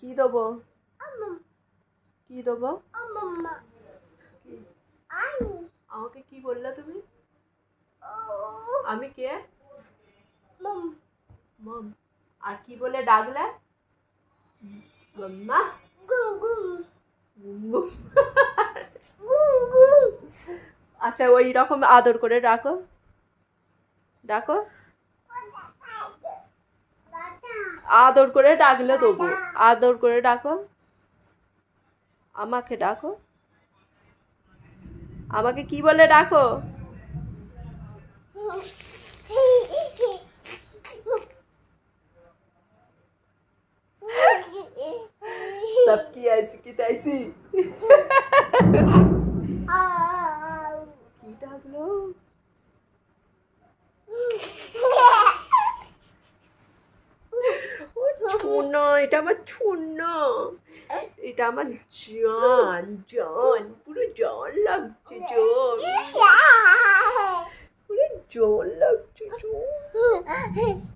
কি দেবো? কি দেবো? আমাকে কি বললা তুমি? আমি কে? মম। আর কি বলে ডাকলে? মাম্মা। আচ্ছা ওই রকম আদর করে ডাকো, ডাকো। আদর করে ডাকলে দেবো, আদর করে ডাকো। আমাকে ডাকো, আমাকে কি বলে ডাকো? सबकी ऐसी की तैसी কি ডাকলো? সোনা, এটা আমার সোনা, এটা আমার জান, জান, পুরো জান লাগছে, জান, পুরো জান লাগছে, জান।